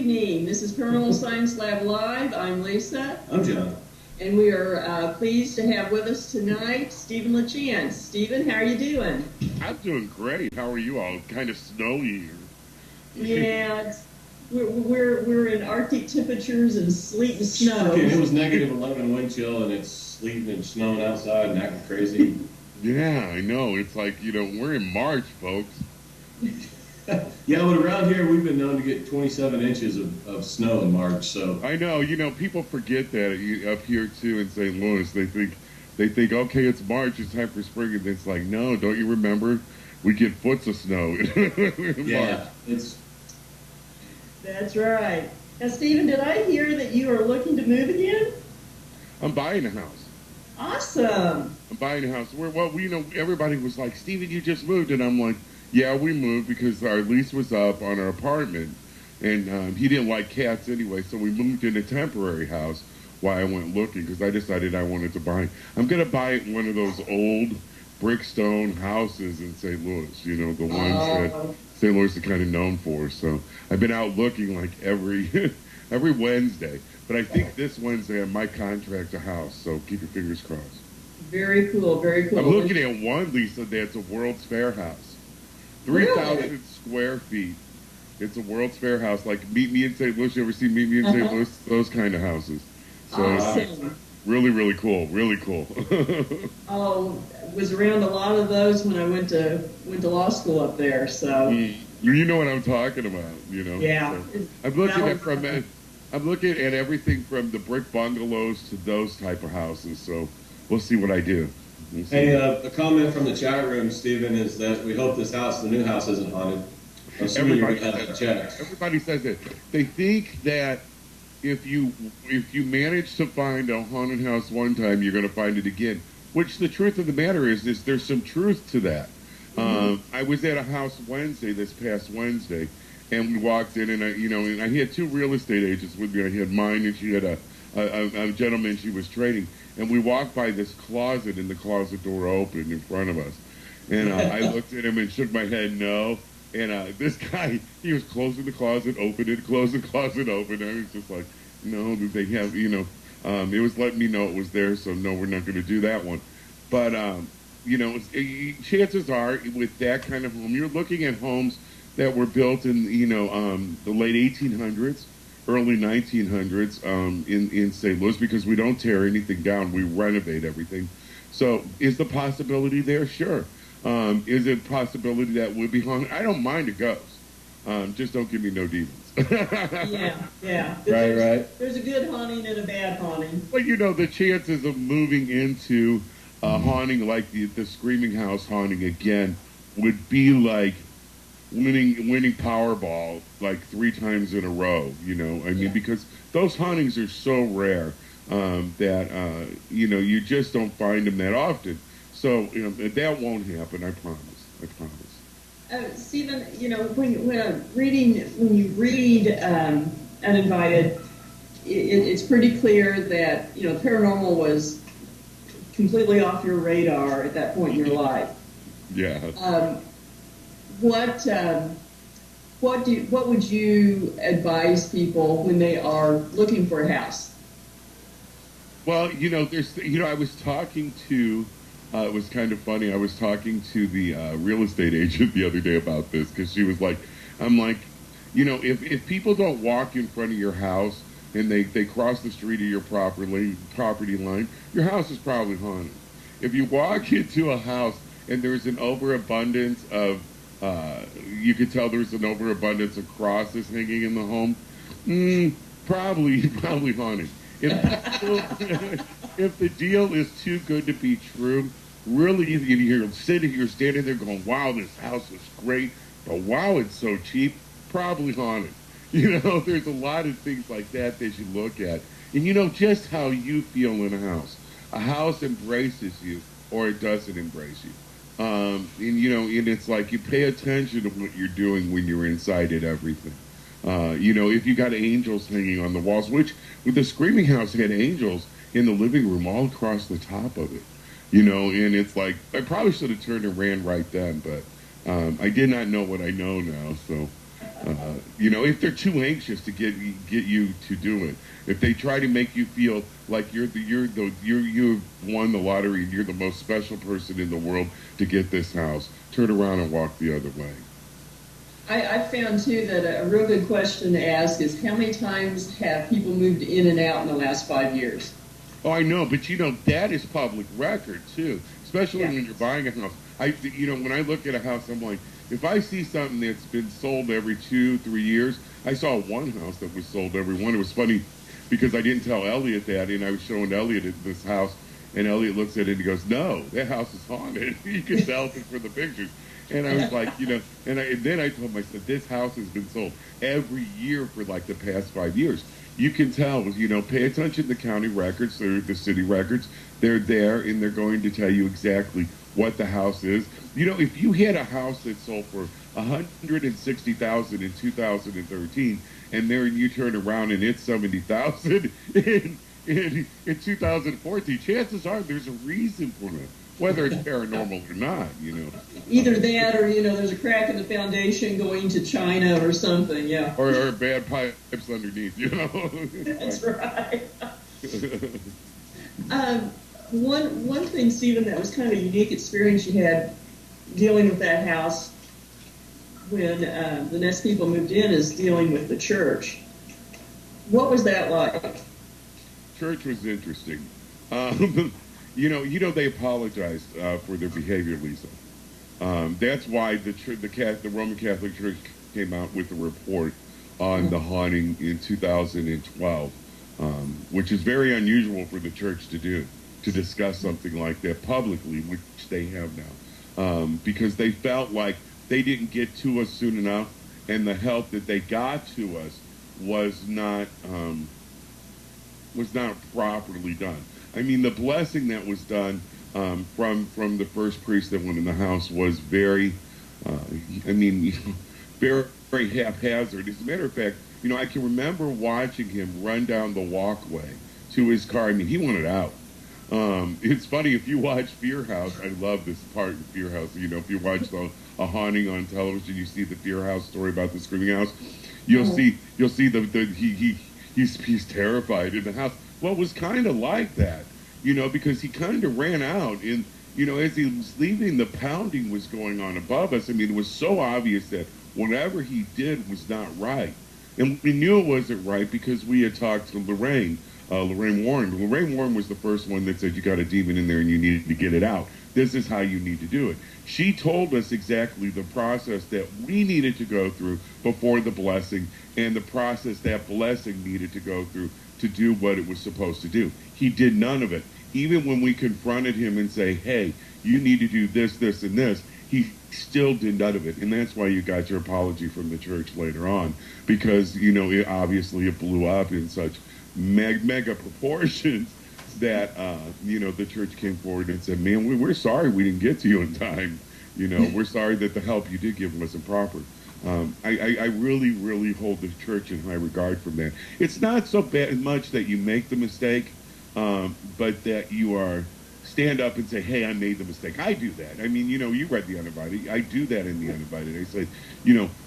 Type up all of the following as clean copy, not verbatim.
evening. This is Paranormal Science Lab Live. I'm Lisa. I'm John. And we are pleased to have with us tonight Steven LaChance. Steven, how are you doing? I'm doing great. How are you all? Kind of snowy here. Yeah, we're in Arctic temperatures and sleet and snow. Okay, it was negative 11 wind chill, and it's sleeting and snowing outside and acting crazy. Yeah, I know. It's like, we're in March, folks. Yeah, but around here we've been known to get 27 inches of snow in March. So I know. People forget that up here too in St. Louis. They think, okay, it's March, it's time for spring, and it's like, no, don't you remember? We get foots of snow. Yeah, it's. That's right. Now, Steven, did I hear that you are looking to move again? I'm buying a house. Awesome. I'm buying a house. Everybody was like, Steven, you just moved, and I'm like, yeah, we moved because our lease was up on our apartment, and he didn't like cats anyway, so we moved in a temporary house while I went looking because I decided I wanted to buy. I'm going to buy one of those old brickstone houses in St. Louis, the ones that St. Louis is kind of known for. So I've been out looking like every Wednesday, but I think this Wednesday I might contract a house, so keep your fingers crossed. Very cool, very cool. I'm looking at one, Lisa, that's a World's Fair house. 3,000 square feet. It's a World's Fair house, like Meet Me in St. Louis. You ever see Meet Me in St. Louis? Those kind of houses. So awesome. Really, really cool. Really cool. Was around a lot of those when I went to law school up there. So you know what I'm talking about. Yeah. So I'm looking at everything from the brick bungalows to those type of houses. So we'll see what I do. Hey, a comment from the chat room, Steven, is that we hope this house, the new house, isn't haunted. Everybody says that. They think that if you manage to find a haunted house one time, you're going to find it again. Which the truth of the matter is there's some truth to that. I was at a house this past Wednesday, and we walked in, and I had two real estate agents with me. I had mine, and she had a gentleman she was trading. And we walked by this closet, and the closet door opened in front of us. And I looked at him and shook my head no. And this guy, he was closing the closet, opened it, closing the closet, open. I was just like, no, they have, it was letting me know it was there, so no, we're not going to do that one. But, chances are, with that kind of home, you're looking at homes that were built in, the late 1800s. Early 1900s in St. Louis, because we don't tear anything down, we renovate everything. So is the possibility there? Sure. Is it a possibility that would be haunted? I don't mind a ghost. Just don't give me no demons. Yeah. Right. There's a good haunting and a bad haunting. But the chances of moving into a haunting like the Screaming House haunting again would be like winning Powerball like 3 times in a row, because those hauntings are so rare that you just don't find them that often. So that won't happen. I promise. Steven, when you read Uninvited, it's pretty clear that paranormal was completely off your radar at that point in your life. Yeah. What would you advise people when they are looking for a house? Well, I was talking to, it was kind of funny. I was talking to the real estate agent the other day about this because she was like, I'm like, if people don't walk in front of your house and they cross the street of your property line, your house is probably haunted. If you walk into a house and there's an overabundance of you could tell there's an overabundance of crosses hanging in the home. Probably haunted. If the deal is too good to be true, really, you're standing there going, "Wow, this house is great," but wow, it's so cheap. Probably haunted. There's a lot of things like that you look at, and just how you feel in a house. A house embraces you, or it doesn't embrace you. And it's like you pay attention to what you're doing when you're inside it, everything. If you got angels hanging on the walls, which with the Screaming House had angels in the living room all across the top of it, and it's like, I probably should have turned and ran right then, but I did not know what I know now, so If they're too anxious to get you to do it, if they try to make you feel like you've won the lottery and you're the most special person in the world to get this house, turn around and walk the other way. I found too that a real good question to ask is how many times have people moved in and out in the last 5 years? Oh, I know, but that is public record too, especially when you're buying a house. When I look at a house, I'm like, if I see something that's been sold every 2-3 years, I saw one house that was sold every one. It was funny because I didn't tell Elliot that, and I was showing Elliot this house, and Elliot looks at it and he goes, "No, that house is haunted." You can tell just from the pictures. And I was like, and then I told him, I said, this house has been sold every year for like the past 5 years. You can tell, pay attention to the county records, or the city records. They're there, and they're going to tell you exactly what the house is. If you had a house that sold for $160,000 in 2013, and then you turn around and it's $70,000 in 2014, chances are there's a reason for it, whether it's paranormal or not. Either that, or there's a crack in the foundation going to China or something. Yeah. Or bad pipes underneath. That's right. One thing, Stephen, that was kind of a unique experience you had dealing with that house when the next people moved in is dealing with the church. What was that like? Church was interesting. They apologized for their behavior, Lisa. That's why the Roman Catholic Church came out with a report on the haunting in 2012, which is very unusual for the church to do, to discuss something like that publicly, which they have now, because they felt like they didn't get to us soon enough, and the help that they got to us was not properly done. I mean, the blessing that was done from the first priest that went in the house was very, very, very haphazard. As a matter of fact, I can remember watching him run down the walkway to his car. I mean, he wanted out. It's funny, if you watch Fear House, I love this part of Fear House. If you watch a haunting on television, you see the Fear House story about the screaming house. You'll see he's terrified in the house. Well, it was kind of like that, because he kind of ran out, and as he was leaving, the pounding was going on above us. I mean, it was so obvious that whatever he did was not right, and we knew it wasn't right because we had talked to Lorraine Warren. Lorraine Warren was the first one that said you got a demon in there and you needed to get it out. This is how you need to do it. She told us exactly the process that we needed to go through before the blessing, and the process that blessing needed to go through to do what it was supposed to do. He did none of it. Even when we confronted him and say, hey, you need to do this, this, and this, he still did none of it. And that's why you got your apology from the church later on, because, obviously it blew up in such mega proportions that, the church came forward and said, man, we're sorry we didn't get to you in time. We're sorry that the help you did give wasn't proper. I really, really hold the church in high regard from that. It's not so bad much that you make the mistake, but that you stand up and say, hey, I made the mistake. I do that. I mean, you read The Uninvited. I do that in The Uninvited. I say,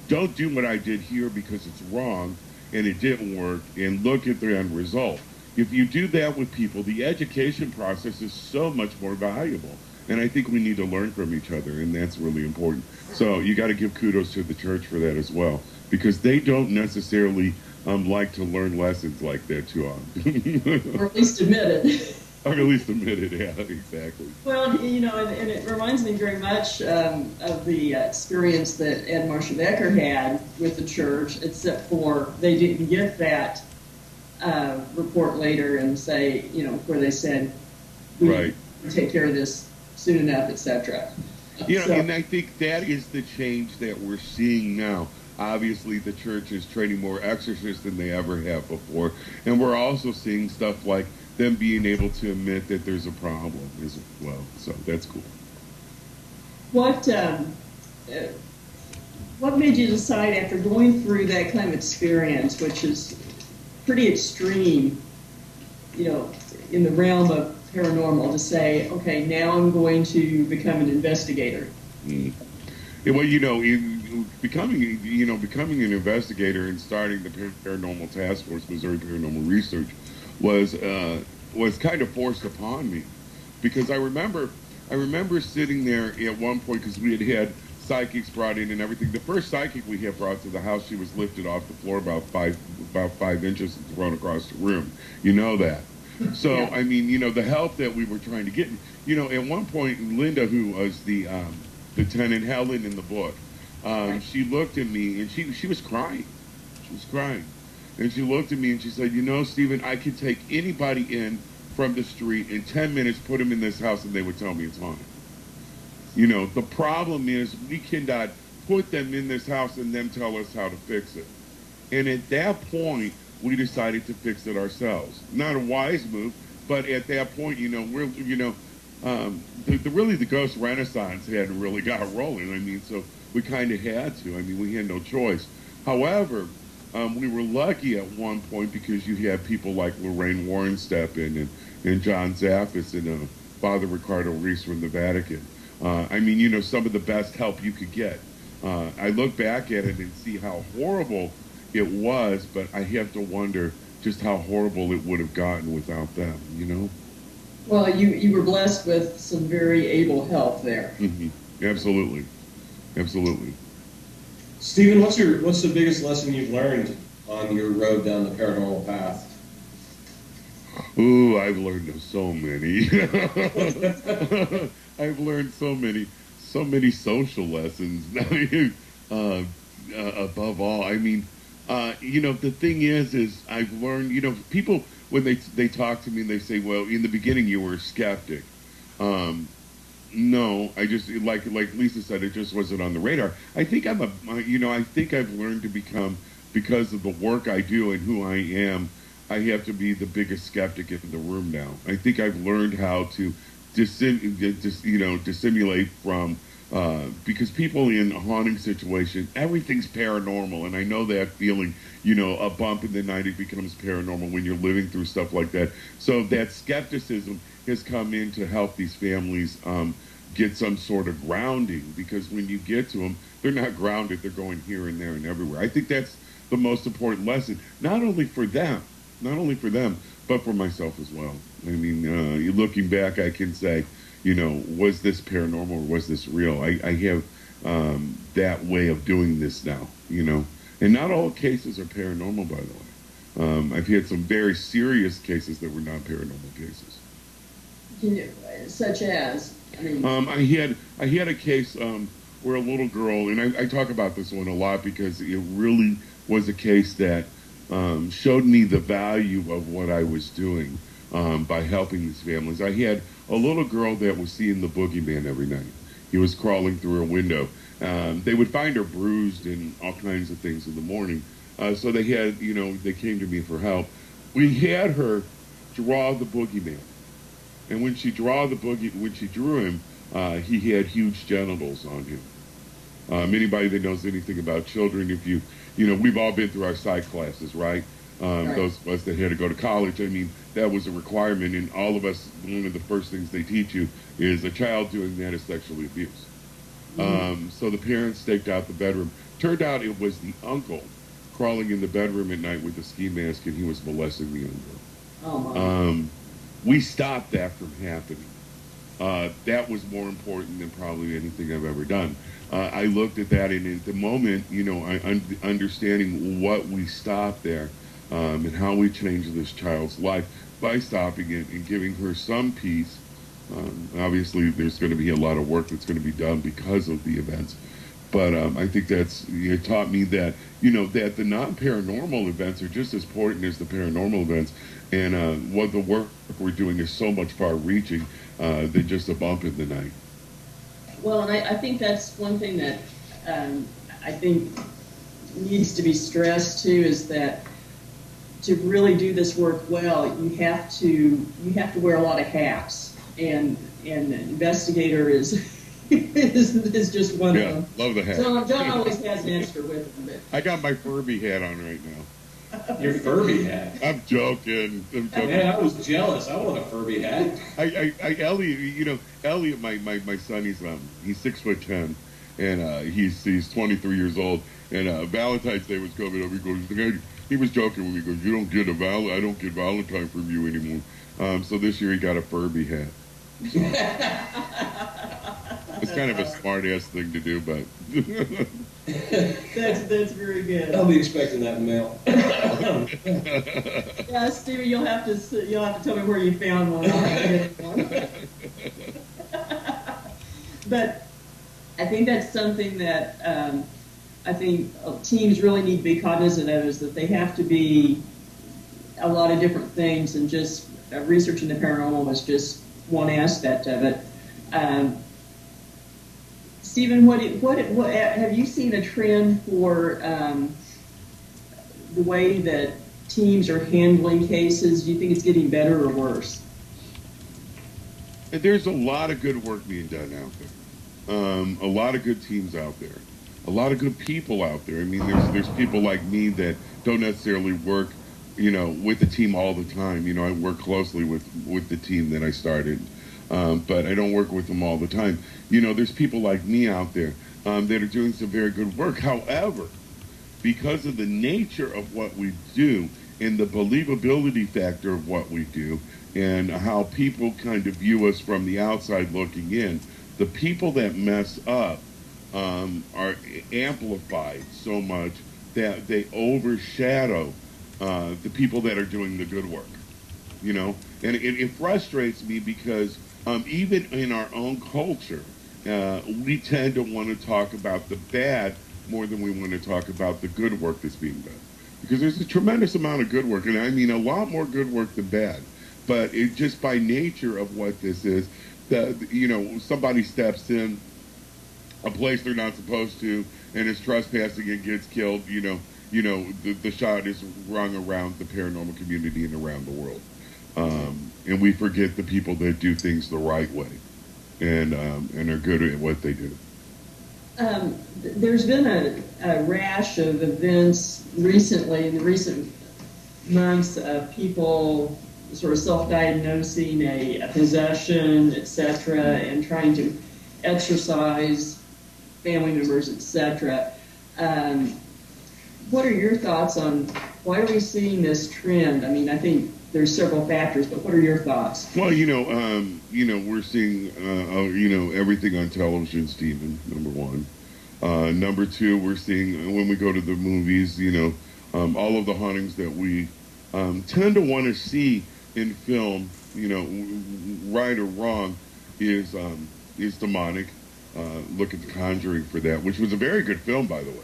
don't do what I did here because it's wrong and it didn't work, and look at the end result. If you do that with people, the education process is so much more valuable. And I think we need to learn from each other, and that's really important. So you got to give kudos to the church for that as well, because they don't necessarily like to learn lessons like that too often. Or at least admit it. Or at least admit it, yeah, exactly. Well, and it reminds me very much of the experience that Ed Marshall-Becker had with the church, except for they didn't get that report later and say, where they said, we right. take care of this soon enough, etc. And I think that is the change that we're seeing now. Obviously, the church is training more exorcists than they ever have before, and we're also seeing stuff like them being able to admit that there's a problem as well. So that's cool. What made you decide, after going through that kind of experience, which is pretty extreme, in the realm of paranormal, to say, okay, now I'm going to become an investigator? Well, becoming an investigator and starting the Paranormal Task Force, Missouri Paranormal Research, was kind of forced upon me, because I remember sitting there at one point, because we had psychics brought in and everything. The first psychic we had brought to the house, she was lifted off the floor about 5 inches and thrown across the room. You know that. So yeah. I mean, the help that we were trying to get. At one point, Linda, who was the Lieutenant Helen in the book, she looked at me and she was crying. She was crying, and she looked at me and she said, Stephen, I could take anybody in from the street in 10 minutes, put them in this house, and they would tell me it's haunted. The problem is we cannot put them in this house and them tell us how to fix it. And at that point, we decided to fix it ourselves. Not a wise move, but at that point, the ghost renaissance hadn't really got rolling. I mean, so we kind of had to. I mean, we had no choice. However, we were lucky at one point because you had people like Lorraine Warren step in and John Zaffis and Father Ricardo Reese from the Vatican. Some of the best help you could get. I look back at it and see how horrible it was, but I have to wonder just how horrible it would have gotten without them, Well, you were blessed with some very able help there. Mm-hmm. Absolutely. Stephen, what's the biggest lesson you've learned on your road down the paranormal path? Ooh, I've learned so many. I've learned so many social lessons. Above all, the thing is I've learned, people, when they talk to me and they say, well, in the beginning you were a skeptic. No, I just, like Lisa said, it just wasn't on the radar. I think I think I've learned to become, because of the work I do and who I am, I have to be the biggest skeptic in the room now. I think I've learned how to dissimulate from, because people in a haunting situation, everything's paranormal, and I know that feeling, a bump in the night, it becomes paranormal when you're living through stuff like that. So that skepticism has come in to help these families get some sort of grounding, because when you get to them, they're not grounded, they're going here and there and everywhere. I think that's the most important lesson, not only for them, but for myself as well. I mean, looking back, I can say, was this paranormal or was this real? I have that way of doing this now, And not all cases are paranormal, by the way. I've had some very serious cases that were not paranormal cases. Such as? I had a case where a little girl, and I talk about this one a lot because it really was a case that showed me the value of what I was doing by helping these families. I had a little girl that was seeing the boogeyman every night. He was crawling through her window. They would find her bruised and all kinds of things in the morning. So they had, they came to me for help. We had her draw the boogeyman. And when she drew him, he had huge genitals on him. Anybody that knows anything about children, if we've all been through our psych classes, right? Right. Those of us that had to go to college, that was a requirement, and all of us, one of the first things they teach you is a child doing that is sexually abused. Mm-hmm. So the parents staked out the bedroom. Turned out it was the uncle crawling in the bedroom at night with a ski mask, and he was molesting the young girl. Oh, my. We stopped that from happening. That was more important than probably anything I've ever done. I looked at that, and at the moment, understanding what we stopped there, and how we changed this child's life by stopping it and giving her some peace. Obviously, there's going to be a lot of work that's going to be done because of the events. But I think it taught me that, that the non-paranormal events are just as important as the paranormal events. And what the work we're doing is so much far-reaching than just a bump in the night. Well, and I think that's one thing that I think needs to be stressed too, is that to really do this work well, you have to wear a lot of hats, and an investigator is just one of them. Love the hat. So John always has an extra with him. But I got my Furby hat on right now. Your Furby hat? I'm joking. Man, I was jealous. I want a Furby hat. Elliot, my son, he's 6'10", and he's 23 years old, and Valentine's Day was coming up. He goes, he was joking with me. He goes, "You don't get I don't get Valentine from you anymore." So this year he got a Furby hat. So, it's kind of a smart ass thing to do, but that's very good. I'll be expecting that in the mail. Yeah, Stevie, you'll have to tell me where you found one. I'll get one. But I think that's something that I think teams really need to be cognizant of, is that they have to be a lot of different things, and just researching the paranormal was just one aspect of it. Stephen, what have you seen a trend for the way that teams are handling cases? Do you think it's getting better or worse? there's a lot of good work being done out there. A lot of good teams out there. A lot of good people out there. I mean, there's people like me that don't necessarily work, with the team all the time. I work closely with the team that I started, but I don't work with them all the time. There's people like me out there that are doing some very good work. However, because of the nature of what we do and the believability factor of what we do and how people kind of view us from the outside looking in, the people that mess up are amplified so much that they overshadow the people that are doing the good work, and it frustrates me because even in our own culture, we tend to want to talk about the bad more than we want to talk about the good work that's being done, because there's a tremendous amount of good work, and I mean a lot more good work than bad, but it just by nature of what this is, somebody steps in a place they're not supposed to and is trespassing and gets killed, the shot is rung around the paranormal community and around the world. And we forget the people that do things the right way and are good at what they do. There's been a rash of events recently, in the recent months, of people sort of self-diagnosing a possession, etc., and trying to exorcise family members, etc. What are your thoughts on why are we seeing this trend? I mean, I think there's several factors, but what are your thoughts? Well, we're seeing, everything on television, Stephen, number one. Number two, we're seeing, when we go to the movies, all of the hauntings that we tend to want to see in film, right or wrong, is demonic. Look at The Conjuring for that, which was a very good film, by the way.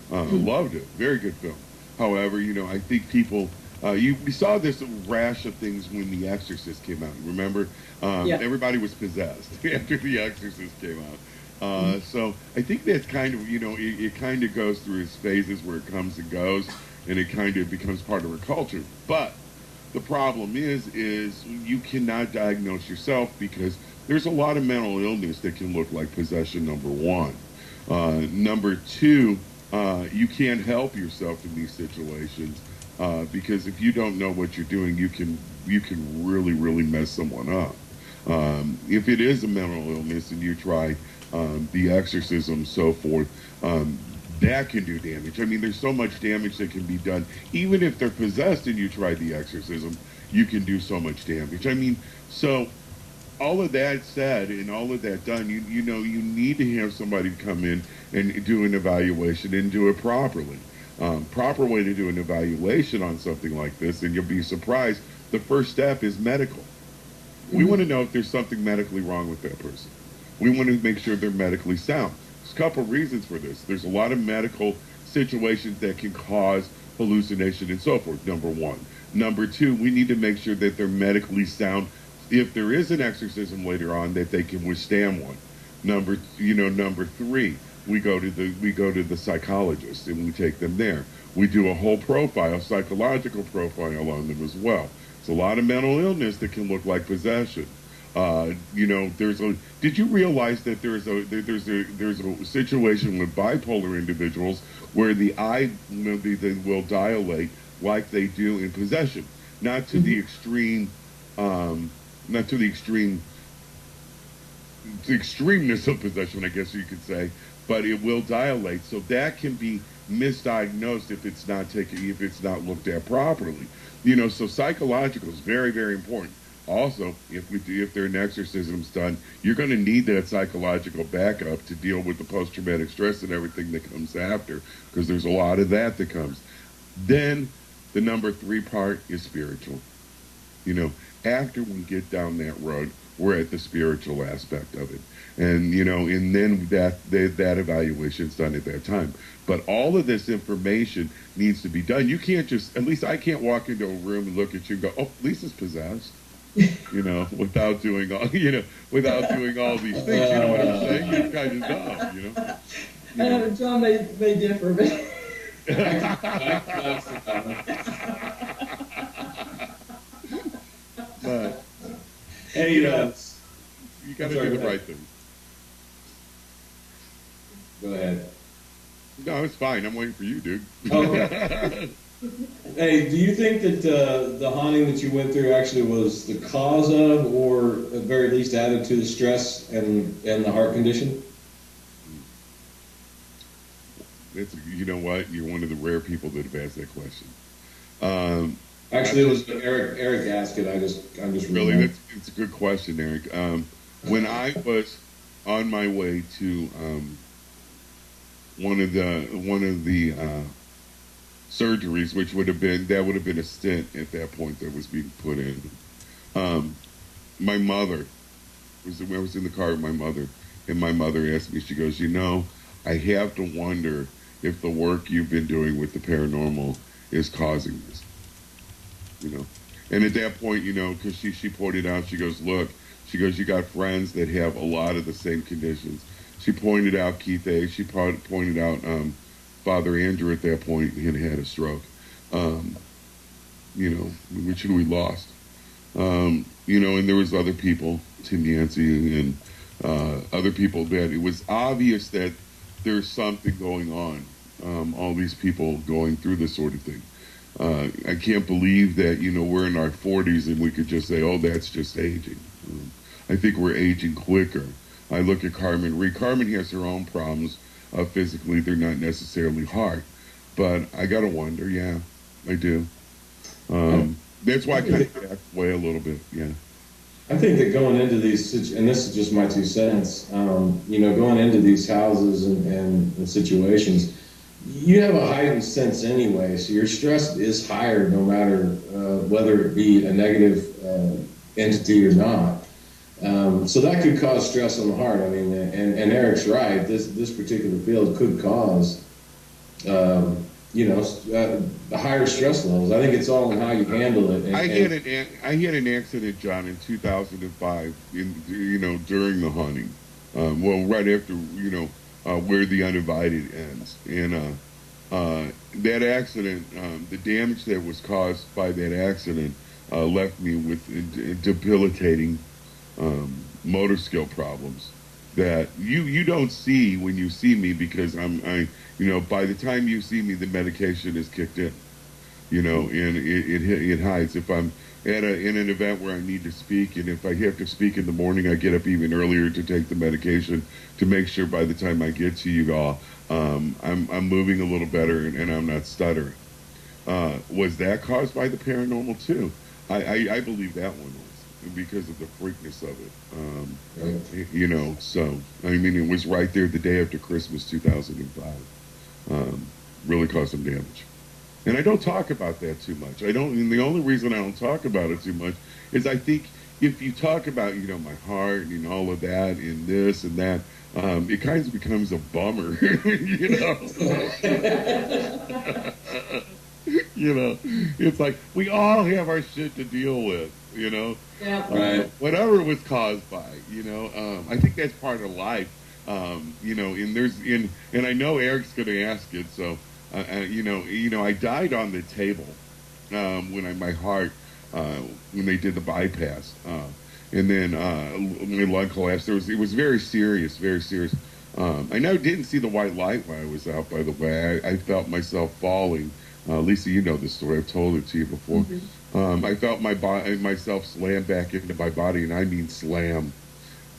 Loved it. Very good film. However, I think people, we saw this rash of things when The Exorcist came out. Remember? Yeah. Everybody was possessed after The Exorcist came out. So I think that's kind of, it kind of goes through its phases where it comes and goes, and it kind of becomes part of our culture. But the problem is you cannot diagnose yourself, because there's a lot of mental illness that can look like possession, number one. Number two, you can't help yourself in these situations, because if you don't know what you're doing, you can really, really mess someone up. If it is a mental illness and you try the exorcism, so forth, that can do damage. I mean, there's so much damage that can be done. Even if they're possessed and you try the exorcism, you can do so much damage. I mean, so all of that said and all of that done, you need to have somebody come in and do an evaluation and do it properly. Proper way to do an evaluation on something like this, and you'll be surprised, the first step is medical. We want to know if there's something medically wrong with that person. We want to make sure they're medically sound. There's a couple reasons for this. There's a lot of medical situations that can cause hallucination and so forth, number one. Number two, we need to make sure that they're medically sound. If there is an exorcism later on, that they can withstand one. Number three, we go to the psychologist and we take them there. We do a whole profile, psychological profile on them as well. It's a lot of mental illness that can look like possession. Did you realize that there's a situation with bipolar individuals where the eye will dilate like they do in possession, not to the extreme extremeness of possession, I guess you could say, but it will dilate. So that can be misdiagnosed if it's not looked at properly. So psychological is very, very important. Also, if there are an exorcisms done, you're going to need that psychological backup to deal with the post-traumatic stress and everything that comes after, because there's a lot of that comes. Then the number 3 part is spiritual. After we get down that road, we're at the spiritual aspect of it. And, and then that evaluation is done at that time. But all of this information needs to be done. You can't at least I can't walk into a room and look at you and go, oh, Lisa's possessed. Without doing all, without doing all these things, you know what I'm saying? You kind of know. John may differ, but... But Hey, you got to do the right thing. Go ahead. No, it's fine. I'm waiting for you, dude. Okay. Hey, do you think that the haunting that you went through actually was the cause of, or at the very least added to the stress and the heart condition? You know what? You're one of the rare people that have asked that question. Actually, it was Eric asked it. I'm just really. It's a good question, Eric. When I was on my way to one of the surgeries, which would have been a stent at that point that was being put in. My mother I was in the car with my mother, and my mother asked me. She goes, I have to wonder if the work you've been doing with the paranormal is causing this. And at that point, because she pointed out, she goes, look, you got friends that have a lot of the same conditions. She pointed out Keith A. She pointed out Father Andrew at that point had a stroke, which we lost. And there was other people, Tim Yancey and other people, that it was obvious that there's something going on. All these people going through this sort of thing. I can't believe that, we're in our 40s and we could just say, oh, that's just aging. I think we're aging quicker. I look at Carmen Reed. Carmen has her own problems. Physically, they're not necessarily heart. But I got to wonder, yeah, I do. That's why I kind of back away a little bit, yeah. I think that going into these, and this is just my 2 cents, going into these houses and situations, you have a heightened sense anyway, so your stress is higher no matter whether it be a negative entity or not. So that could cause stress on the heart. I mean, and Eric's right. This particular field could cause, higher stress levels. I think it's all in how you handle it. I had an accident, John, in 2005. During the haunting. Right after where the uninvited ends, and that accident, the damage that was caused by that accident, left me with debilitating motor skill problems that you don't see when you see me, because by the time you see me, the medication is kicked in, and it hides. If I'm in an event where I need to speak, and if I have to speak in the morning, I get up even earlier to take the medication to make sure by the time I get to you all, I'm moving a little better and I'm not stuttering. Was that caused by the paranormal too? I believe that one was, because of the freakness of it. So I mean, it was right there the day after Christmas 2005. Really caused some damage. And I don't talk about that too much. And the only reason I don't talk about it too much is I think if you talk about, my heart and all of that and this and that, it kind of becomes a bummer, It's like we all have our shit to deal with, Yeah. Right. Whatever it was caused by, I think that's part of life, and I know Eric's going to ask it, so. I died on the table when my heart when they did the bypass, and then my lung collapsed. It was very serious, very serious. I never didn't see the white light when I was out. By the way, I felt myself falling. Lisa, you know this story. I've told it to you before. Mm-hmm. I felt myself slam back into my body, and I mean slam.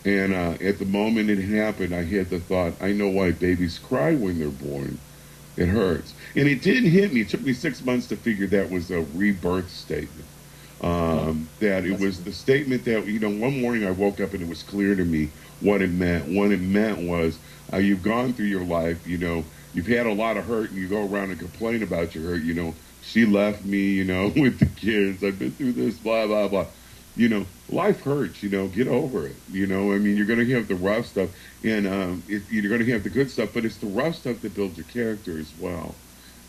And at the moment it happened, I had the thought, I know why babies cry when they're born. It hurts. And it didn't hit me. It took me 6 months to figure that was a rebirth statement. That it was the statement that, one morning I woke up and it was clear to me what it meant. What it meant was, you've gone through your life, you've had a lot of hurt, and you go around and complain about your hurt, she left me, with the kids, I've been through this, blah, blah, blah. Life hurts, get over it. I mean, you're going to have the rough stuff, and you're going to have the good stuff, but it's the rough stuff that builds your character as well.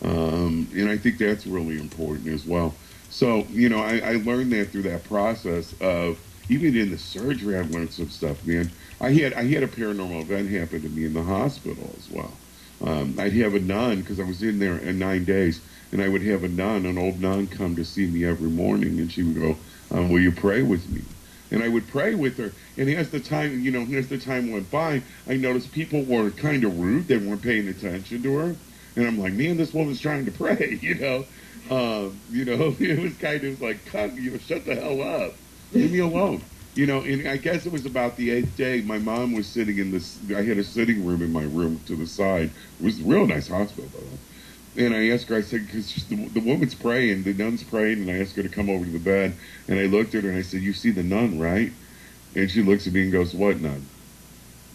And I think that's really important as well. So, I learned that through that process of, even in the surgery, I learned some stuff, man. I had a paranormal event happen to me in the hospital as well. I'd have a nun, because I was in there in 9 days, and I would have an old nun, come to see me every morning, and she would go, will you pray with me? And I would pray with her. And as the time went by, I noticed people were kind of rude. They weren't paying attention to her. And I'm like, man, this woman's trying to pray, it was kind of like, shut the hell up. Leave me alone. And I guess it was about the 8th day. My mom was sitting I had a sitting room in my room to the side. It was a real nice hospital, by the way. And I asked her, I said, because the woman's praying, the nun's praying, and I asked her to come over to the bed. And I looked at her and I said, you see the nun, right? And she looks at me and goes, what nun?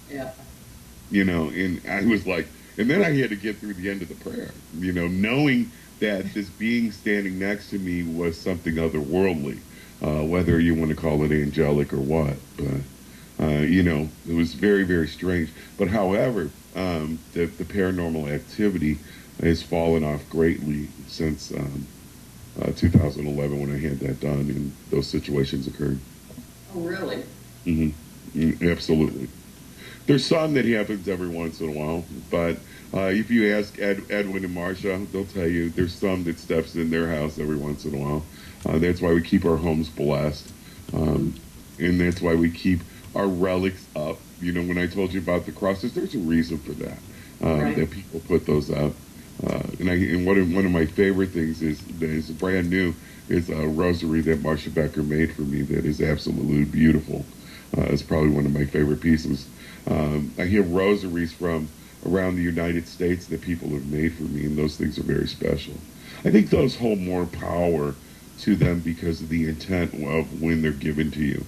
Yeah. And I was like, and then I had to get through the end of the prayer, knowing that this being standing next to me was something otherworldly, whether you want to call it angelic or what. But, it was very, very strange. But however, the paranormal activity has fallen off greatly since 2011, when I had that done and those situations occurred. Oh, really? Absolutely. There's some that happens every once in a while, but if you ask Edwin and Marsha, they'll tell you there's some that steps in their house every once in a while. That's why we keep our homes blessed, and that's why we keep our relics up. When I told you about the crosses, there's a reason for that, right. That people put those up. And one of my favorite things is brand new, is a rosary that Marsha Becker made for me that is absolutely beautiful. It's probably one of my favorite pieces. I have rosaries from around the United States that people have made for me, and those things are very special. I think those hold more power to them because of the intent of when they're given to you.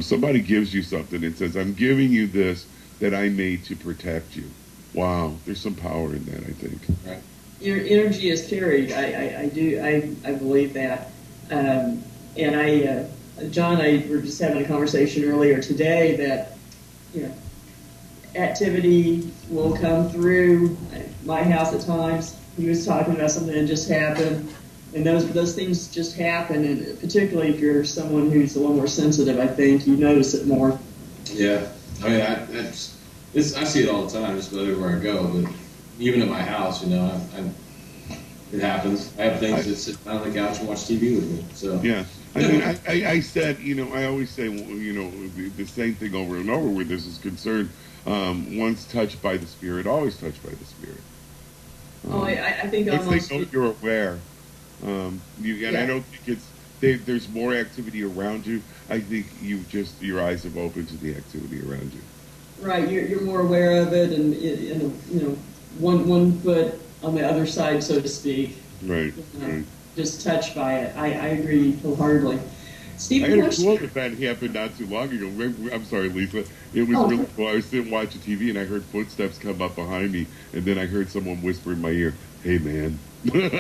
Somebody gives you something and says, I'm giving you this that I made to protect you. Wow, there's some power in that, I think. Right. Your energy is carried. I believe that. And John and I were just having a conversation earlier today that, activity will come through my house at times. He was talking about something that just happened, and those things just happen. And particularly if you're someone who's a little more sensitive, I think you notice it more. Yeah, I mean, I see it all the time, just about everywhere I go. But even at my house, it happens. I have things that sit down on the couch and watch TV with me. So yeah, I mean, I said, I always say, the same thing over and over where this is concerned. Once touched by the Spirit, always touched by the Spirit. I think almost. They know you're aware. I don't think there's more activity around you. I think your eyes have opened to the activity around you. Right, you're more aware of it, and one foot on the other side, so to speak. Right. Right. Just touched by it. I agree wholeheartedly. Steve, I had a cool event happen not too long ago. I'm sorry, Lisa. It was really cool. I was sitting watching TV, and I heard footsteps come up behind me, and then I heard someone whisper in my ear, "Hey, man." Like,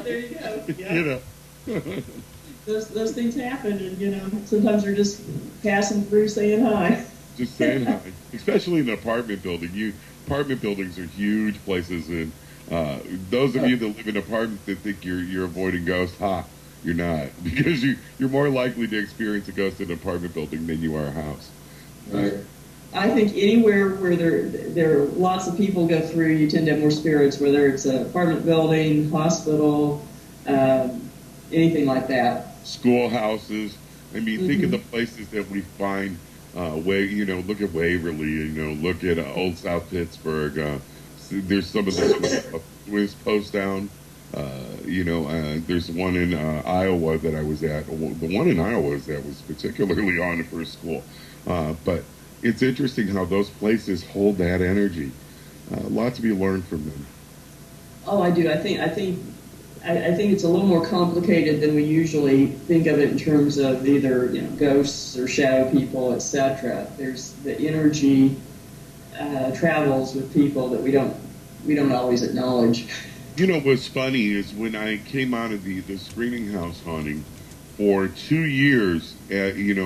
there you go. Yeah. Those things happen, and sometimes they're just passing through, saying hi. Just saying hi, especially in an apartment building. Apartment buildings are huge places, and those of you that live in apartments that think you're avoiding ghosts, you're not, because you're more likely to experience a ghost in an apartment building than you are a house. Right. I think anywhere where there are lots of people go through, you tend to have more spirits, whether it's an apartment building, hospital, anything like that. Schoolhouses. I mean, think of the places that we find. Look at Waverly. Look at Old South Pittsburgh. There's some of the Swiss Post down. There's one in Iowa that I was at. The one in Iowa that was particularly on for school. But it's interesting how those places hold that energy. A lot to be learned from them. Oh, I do. I think it's a little more complicated than we usually think of it in terms of either ghosts or shadow people, etc. There's the energy travels with people that we don't always acknowledge. What's funny is when I came out of the screening house haunting for 2 years, in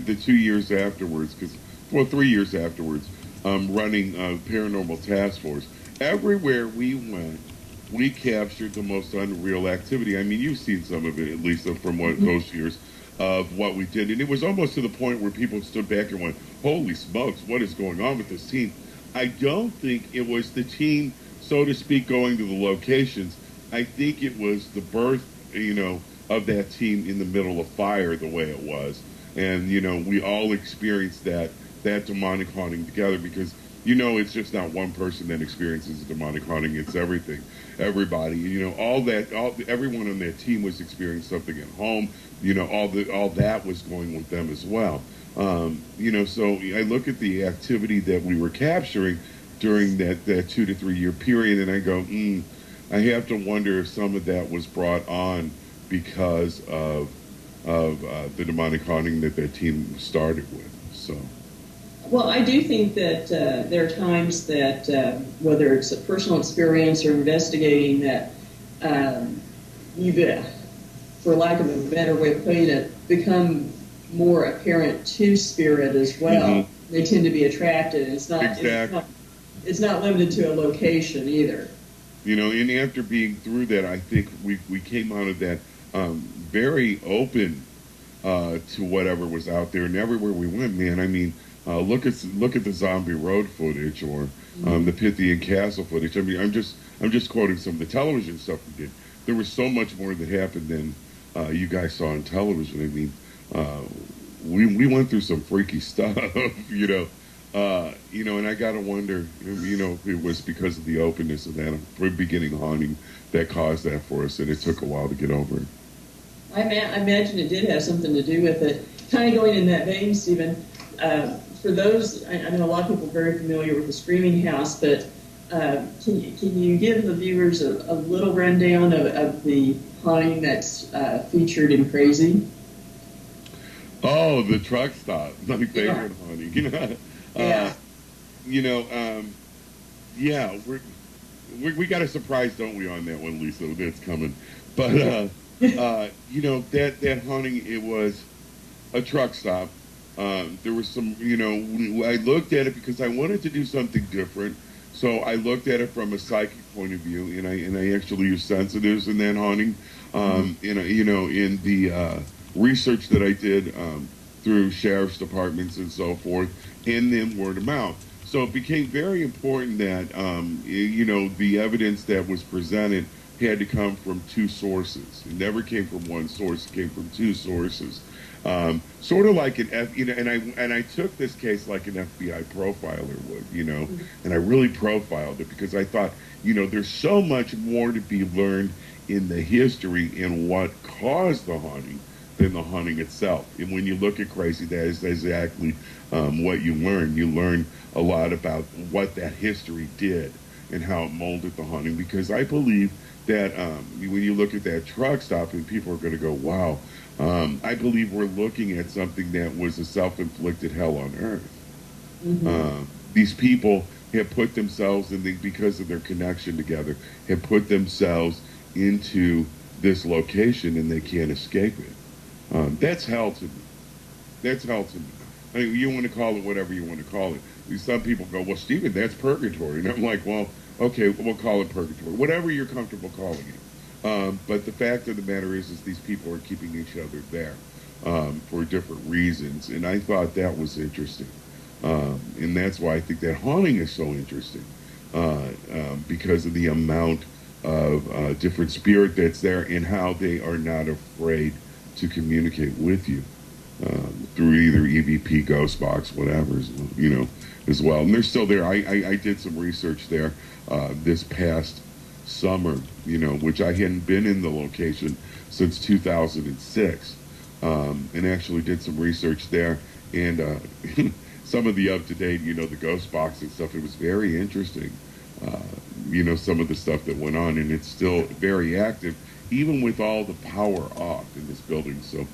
the 2 years afterwards, 3 years afterwards, running Paranormal Task Force. Everywhere we went, we captured the most unreal activity. I mean, you've seen some of it, at least from those years, of what we did. And it was almost to the point where people stood back and went, holy smokes, what is going on with this team? I don't think it was the team, so to speak, going to the locations. I think it was the birth, of that team in the middle of fire the way it was. And, we all experienced that demonic haunting together because, it's just not one person that experiences a demonic haunting. It's everything, everybody. Everyone on that team was experiencing something at home. All that was going with them as well. So I look at the activity that we were capturing during that 2 to 3 year period, and I go, I have to wonder if some of that was brought on because of the demonic haunting that team started with. So. Well, I do think that there are times that, whether it's a personal experience or investigating, that you've, for lack of a better way of putting it, become more apparent to spirit as well. Mm-hmm. They tend to be attracted. It's not limited to a location either. And after being through that, I think we came out of that very open to whatever was out there, and everywhere we went, man. I mean. Look at the Zombie Road footage or the Pythian Castle footage. I mean, I'm just quoting some of the television stuff we did. There was so much more that happened than you guys saw on television. I mean, we went through some freaky stuff, and I gotta wonder, if it was because of the openness of that beginning haunting that caused that for us, and it took a while to get over it. I imagine it did have something to do with it. Kind of going in that vein, Stephen. For those, I know a lot of people are very familiar with the Screaming House, but can you give the viewers a little rundown of the haunting that's featured in Crazy? Oh, the truck stop, my favorite haunting. We got a surprise, don't we, on that one, Lisa? That's coming, but that haunting, it was a truck stop. There was some, I looked at it because I wanted to do something different. So I looked at it from a psychic point of view, and I actually used sensitives in that haunting. In the research that I did through sheriff's departments and so forth, and then word of mouth. So it became very important that the evidence that was presented had to come from two sources. It never came from one source; it came from two sources. Sort of like and I took this case like an FBI profiler would, and I really profiled it because I thought, there's so much more to be learned in the history and what caused the haunting than the haunting itself. And when you look at Crazy, that is exactly what you learn. You learn a lot about what that history did and how it molded the haunting, because I believe that when you look at that truck stop, and people are going to go, wow, I believe we're looking at something that was a self-inflicted hell on earth. Mm-hmm. These people have put themselves because of their connection together, have put themselves into this location, and they can't escape it. That's hell to me. That's hell to me. I mean, you want to call it whatever you want to call it. Some people go, well, Stephen, that's purgatory. And I'm like, well, okay, we'll call it purgatory. Whatever you're comfortable calling it. But the fact of the matter is these people are keeping each other there for different reasons. And I thought that was interesting. And that's why I think that haunting is so interesting, because of the amount of different spirit that's there and how they are not afraid to communicate with you through either EVP, ghost box, whatever, as well. And they're still there. I did some research there this past summer, which I hadn't been in the location since 2006, and actually did some research there. And some of the up-to-date, the ghost box and stuff, it was very interesting. Some of the stuff that went on, and it's still very active, even with all the power off in this building. So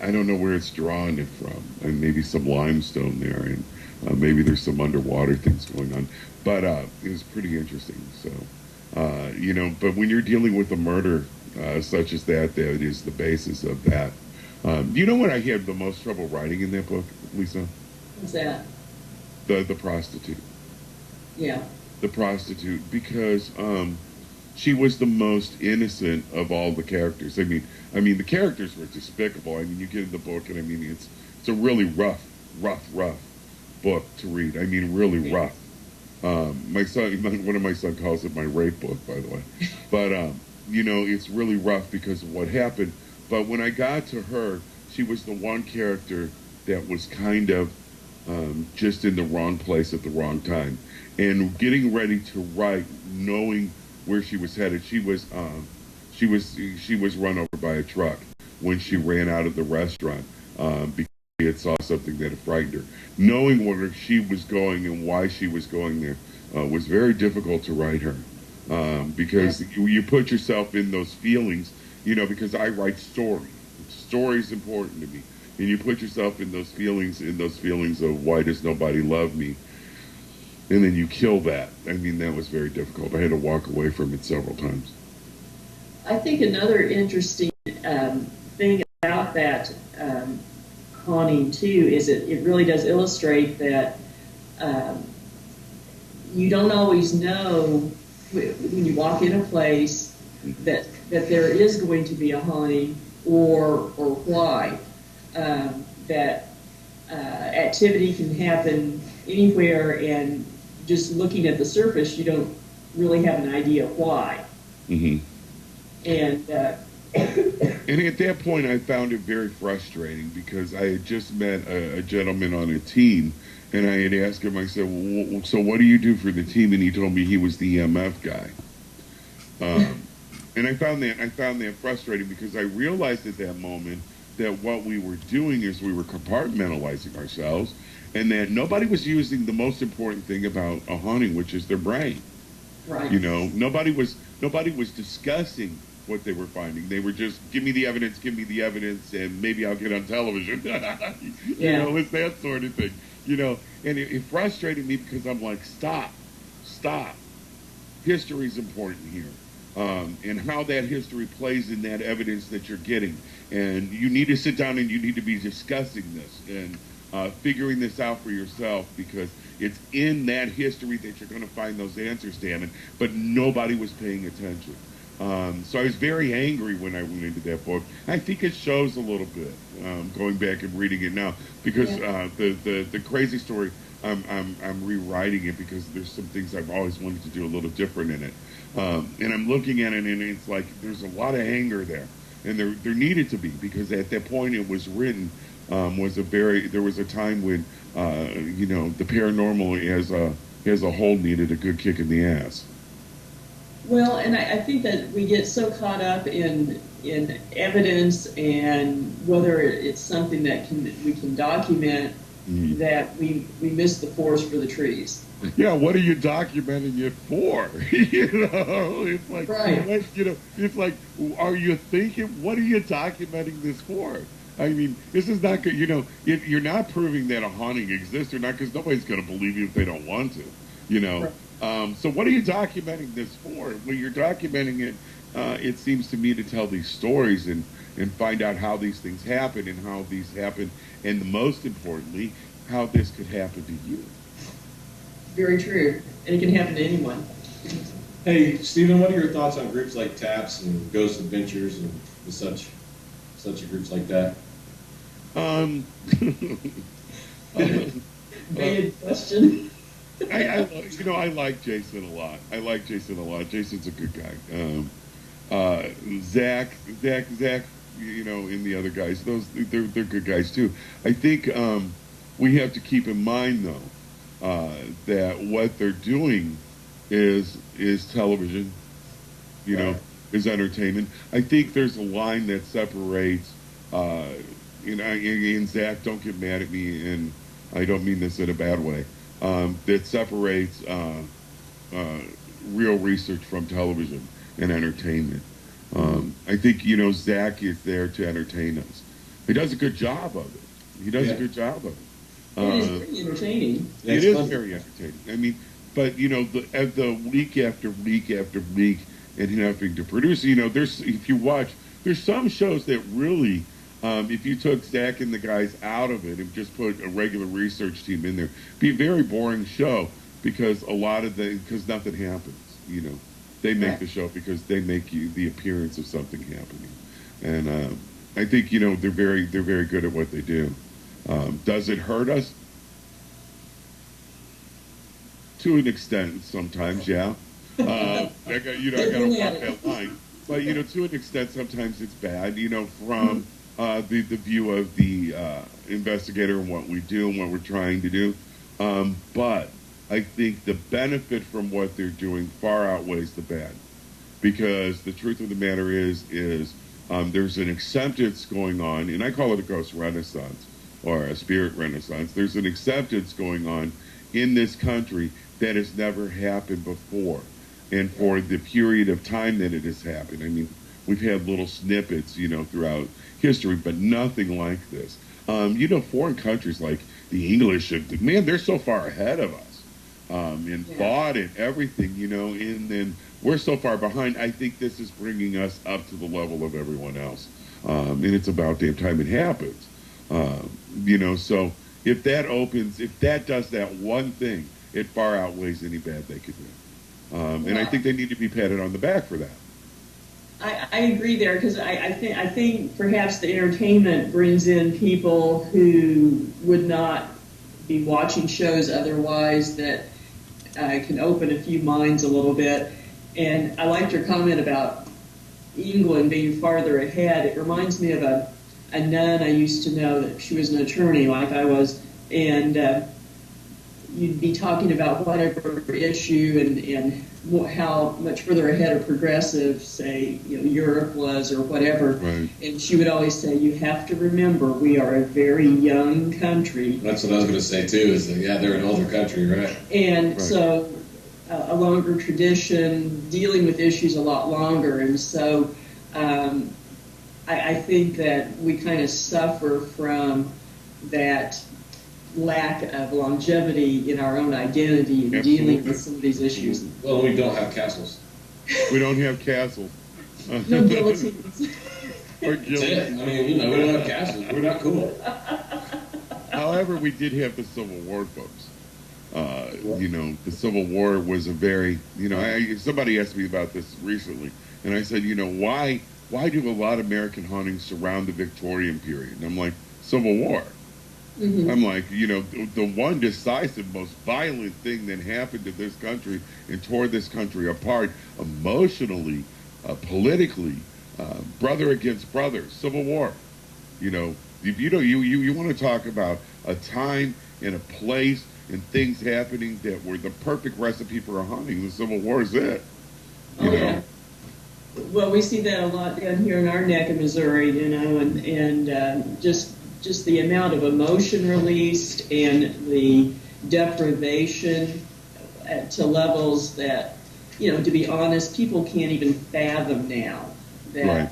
I don't know where it's drawn it from, and maybe some limestone there, and maybe there's some underwater things going on. But it was pretty interesting. So, but when you're dealing with a murder such as that is the basis of that. You know what I had the most trouble writing in that book, Lisa? What's that? The prostitute. Yeah. The prostitute, because she was the most innocent of all the characters. I mean, the characters were despicable. I mean, you get in the book, and I mean, it's a really rough book to read. I mean, really rough. My son, one of my son calls it my rape book, by the way. But it's really rough because of what happened. But when I got to her, she was the one character that was kind of just in the wrong place at the wrong time. And getting ready to write, knowing where she was headed, she was run over by a truck when she ran out of the restaurant because she had saw something that had frightened her. Knowing where she was going and why she was going there was very difficult to write her because you put yourself in those feelings, because I write story. Story's important to me. And you put yourself in those feelings of why does nobody love me? And then you kill that. I mean, that was very difficult. I had to walk away from it several times. I think another interesting thing about that haunting, too, is it really does illustrate that you don't always know when you walk in a place that there is going to be a haunting or why. That activity can happen anywhere, and just looking at the surface, you don't really have an idea why. Mm-hmm. And and at that point, I found it very frustrating because I had just met a gentleman on a team, and I had asked him, I said, well, so what do you do for the team? And he told me he was the EMF guy. And I found that frustrating because I realized at that moment that what we were doing is we were compartmentalizing ourselves, and that nobody was using the most important thing about a haunting, which is their brain. right. Nobody was discussing what they were finding. They were just, give me the evidence, and maybe I'll get on television. It's that sort of thing. And it frustrated me because I'm like, stop. History's important here. And how that history plays in that evidence that you're getting. And you need to sit down and you need to be discussing this and figuring this out for yourself, because it's in that history that you're going to find those answers, damn it. But nobody was paying attention. So I was very angry when I went into that book. I think it shows a little bit, going back and reading it now, because the crazy story, I'm rewriting it because there's some things I've always wanted to do a little different in it. And I'm looking at it, and it's like there's a lot of anger there, and there needed to be, because at that point it was written there was a time when the paranormal as a whole needed a good kick in the ass. Well, and I think that we get so caught up in evidence and whether it's something that we can document that we miss the forest for the trees. Yeah, what are you documenting it for? It's like, right. It's like, are you thinking, what are you documenting this for? I mean, this is not good. If you're not proving that a haunting exists or not, because nobody's going to believe you if they don't want to. Right. So what are you documenting this for? When you're documenting it, it seems to me to tell these stories and find out how these things happen and how these happen, and most importantly, how this could happen to you. Very true. And it can happen to anyone. Hey, Steven, what are your thoughts on groups like TAPS and Ghost Adventures and such groups like that? Big question. I like Jason a lot. Jason's a good guy. Zach, and the other guys, they're good guys too. I think we have to keep in mind though that what they're doing is television, you know, is entertainment. I think there's a line that separates, and Zach, don't get mad at me, and I don't mean this in a bad way, that separates real research from television and entertainment. I think, you know, Zach is there to entertain us. He does a good job of it. He does a good job of it. It is pretty entertaining. It is very entertaining. I mean, but, you know, the week after week after week and having to produce, you know, if you watch, there's some shows that really, if you took Zach and the guys out of it and just put a regular research team in there, be a very boring show because because nothing happens, you know. They make the show because they make you the appearance of something happening. And I think, you know, they're very good at what they do. Does it hurt us? To an extent, sometimes, yeah. I got to walk that line. But, you know, to an extent, sometimes it's bad, you know, from the view of the investigator and what we do and what we're trying to do. But I think the benefit from what they're doing far outweighs the bad. Because the truth of the matter is there's an acceptance going on, and I call it a ghost renaissance or a spirit renaissance. There's an acceptance going on in this country that has never happened before. And for the period of time that it has happened, I mean, we've had little snippets, you know, throughout history, but nothing like this. You know, foreign countries like the English, man, they're so far ahead of us. In thought and everything, you know, and then we're so far behind. I think this is bringing us up to the level of everyone else. And it's about damn time it happens. You know, so if that does that one thing, it far outweighs any bad they could do. And I think they need to be patted on the back for that. I agree there, because I think perhaps the entertainment brings in people who would not be watching shows otherwise, that can open a few minds a little bit. And I liked your comment about England being farther ahead. It reminds me of a nun I used to know, that she was an attorney like I was, and you'd be talking about whatever issue and how much further ahead of progressive, say, you know, Europe was or whatever. Right. And she would always say, you have to remember, we are a very young country. That's what I was going to say, too, is that, they're an older country, right? And so a longer tradition, dealing with issues a lot longer. And so I think that we kind of suffer from that lack of longevity in our own identity in dealing with some of these issues. Well, we don't have castles. We don't have castles. No guillotines. Or That's it. I mean, you know, we don't have castles. We're not cool. However, we did have the Civil War, folks. You know, the Civil War was a very, you know, somebody asked me about this recently, and I said, you know, why do a lot of American hauntings surround the Victorian period? And I'm like, Civil War. Mm-hmm. I'm like, you know, the one decisive, most violent thing that happened to this country and tore this country apart emotionally, politically, brother against brother, Civil War. You know, if you want to talk about a time and a place and things happening that were the perfect recipe for a haunting, the Civil War is it. You know? Yeah. Well, we see that a lot down here in our neck of Missouri, you know, and just the amount of emotion released and the deprivation to levels that, you know, to be honest, people can't even fathom now. That right.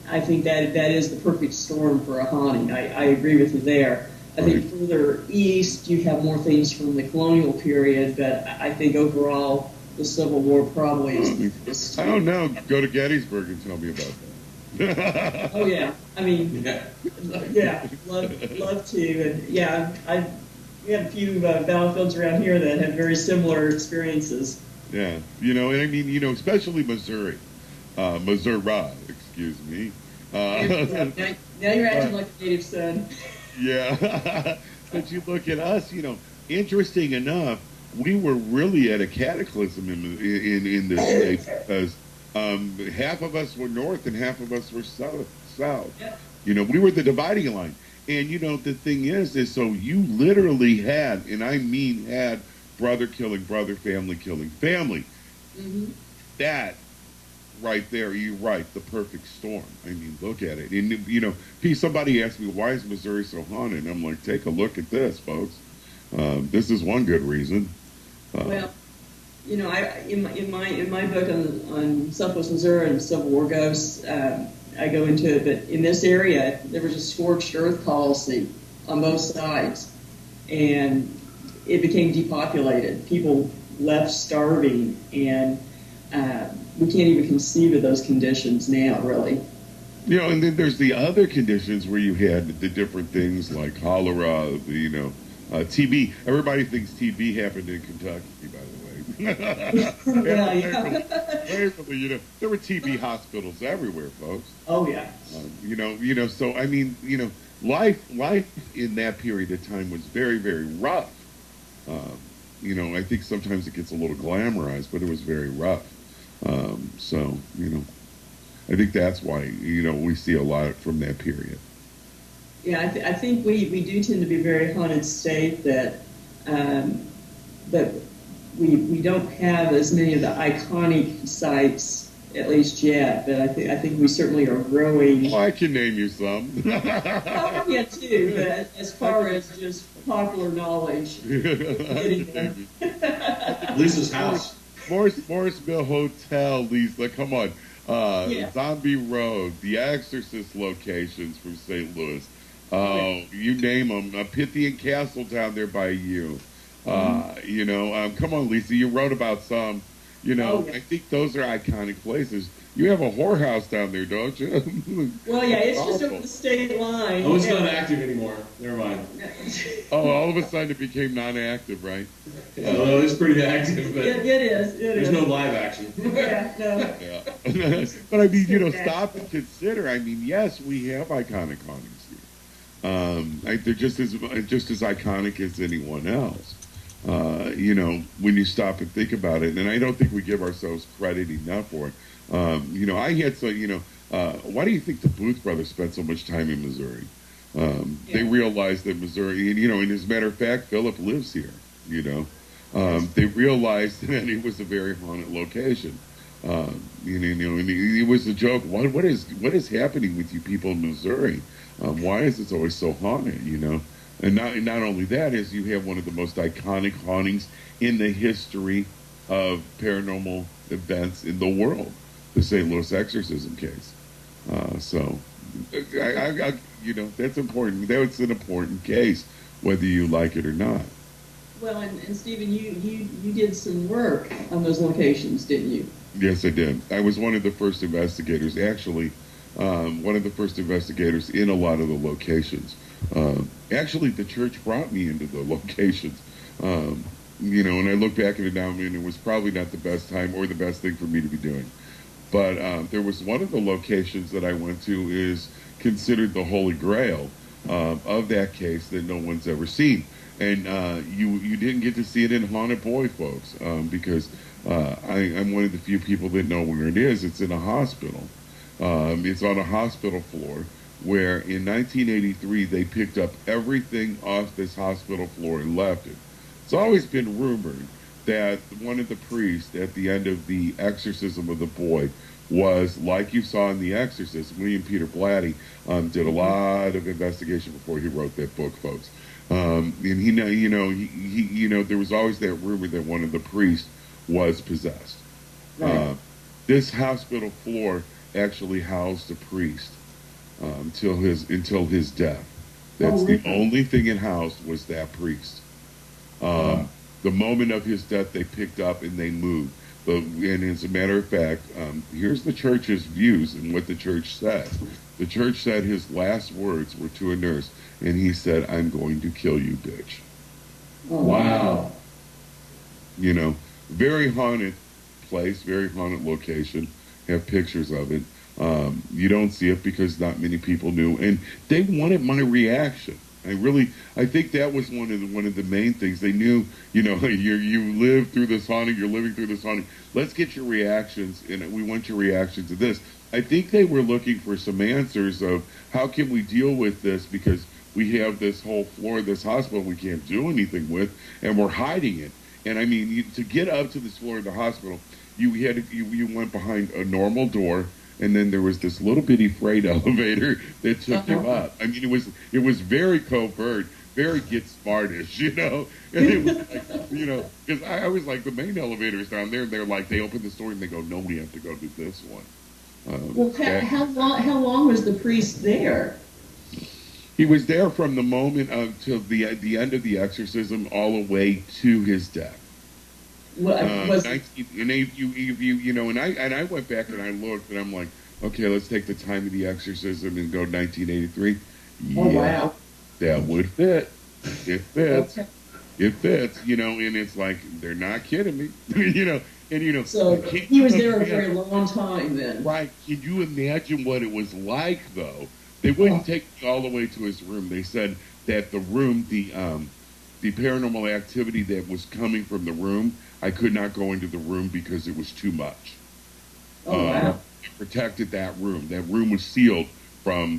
I think that is the perfect storm for a haunting. I agree with you there. I think further east you have more things from the colonial period, but I think overall the Civil War probably is the biggest. I don't know. Go to Gettysburg and tell me about that. Oh yeah, I mean, yeah, love to, and yeah, we have a few battlefields around here that have very similar experiences. Yeah, you know, and I mean, you know, especially Missouri, excuse me. Now you're acting like a native son. Yeah, but you look at us, you know, interesting enough, we were really at a cataclysm in this state because half of us were north and half of us were south. Yep. You know, we were the dividing line. And, you know, the thing is so you literally had, and I mean had, brother killing brother, family killing family. Mm-hmm. That right there. You're right. The perfect storm. I mean, look at it. And you know, somebody asked me, why is Missouri so haunted? And I'm like, take a look at this, folks. This is one good reason. Well, you know, in my book on Southwest Missouri and Civil War ghosts, I go into it. But in this area, there was a scorched earth policy on both sides, and it became depopulated. People left starving, and we can't even conceive of those conditions now, really. You know, and then there's the other conditions where you had the different things like cholera, you know, TB. Everybody thinks TB happened in Kentucky, by the way. Well, yeah. You know, there were TB hospitals everywhere, folks. Oh yeah. You know. So I mean, you know, life in that period of time was very, very rough. You know, I think sometimes it gets a little glamorized, but it was very rough. So, you know, I think that's why, you know, we see a lot from that period. Yeah, I think we do tend to be very haunted state that we don't have as many of the iconic sites, at least yet, but I think we certainly are growing. Oh, I can name you some. Yeah, too, but as far as just popular knowledge. Lisa's house. Morse Mill Hotel, Lisa, come on. Yeah. Zombie Road, the Exorcist locations from St. Louis. You name them. Pythian Castle down there by you. You know, come on, Lisa, you wrote about some. You know, yeah. I think those are iconic places. You have a whorehouse down there, don't you? Well, yeah, it's just over the state line. Oh, it's not active anymore. Never mind. Oh, all of a sudden it became non-active, right? Well, it's pretty active, but It is. there's no live action. Yeah, no. Yeah. But I mean, you know, stop and consider. I mean, yes, we have iconic hauntings here. They're just as iconic as anyone else. You know, when you stop and think about it, and I don't think we give ourselves credit enough for it. You know, I had so, you know, why do you think the Booth brothers spent so much time in Missouri? They realized that Missouri, and, you know, and as a matter of fact, Philip lives here, you know. They realized that it was a very haunted location. You know, and it was a joke. What is happening with you people in Missouri? Why is it always so haunted, you know? And not only that, is you have one of the most iconic hauntings in the history of paranormal events in the world, the St. Louis exorcism case. So, I you know, that's important. That's an important case, whether you like it or not. Well, and Stephen, you did some work on those locations, didn't you? Yes, I did. I was one of the first investigators, actually, one of the first investigators in a lot of the locations. Actually, the church brought me into the locations. You know, and I look back at it now, I mean, it was probably not the best time or the best thing for me to be doing. But there was one of the locations that I went to is considered the Holy Grail of that case that no one's ever seen. And you didn't get to see it in Haunted Boy, folks, because I'm one of the few people that know where it is. It's in a hospital. It's on a hospital floor where in 1983 they picked up everything off this hospital floor and left it. It's always been rumored that one of the priests at the end of the exorcism of the boy was, like you saw in The Exorcist, William Peter Blatty did a lot of investigation before he wrote that book, folks. And he there was always that rumor that one of the priests was possessed. Right. This hospital floor actually housed a priest until his death. That's the only thing it housed was that priest. The moment of his death, they picked up and they moved. And as a matter of fact, here's the church's views and what the church said. The church said his last words were to a nurse, and he said, "I'm going to kill you, bitch." Oh, Wow. You know, very haunted place, very haunted location. Have pictures of it. You don't see it because not many people knew, and they wanted my reaction. I think that was one of the main things. They knew, you know, you live through this haunting, you're living through this haunting. Let's get your reactions, and we want your reaction to this. I think they were looking for some answers of how can we deal with this, because we have this whole floor of this hospital we can't do anything with, and we're hiding it. And I mean, to get up to this floor of the hospital, you went behind a normal door, and then there was this little bitty freight elevator that took you up. I mean, it was very covert, very get smartish, you know. And it was like, you know, because I was like, the main elevator's down there, and they're like, they open the door and they go, no, we have to go to this one. Well, how long was the priest there? He was there from the moment till the end of the exorcism all the way to his death. What, was, and you know, and I went back and I looked and I'm like, okay, let's take the time of the exorcism and go 1983. Yeah, oh, wow. That would fit. It fits. Okay. It fits. You know, and it's like they're not kidding me. You know, and you know. So he was there a very long time then. Right? Can you imagine what it was like though? They wouldn't take me all the way to his room. They said that the room, the paranormal activity that was coming from the room, I could not go into the room because it was too much. Oh, wow. It protected that room. That room was sealed from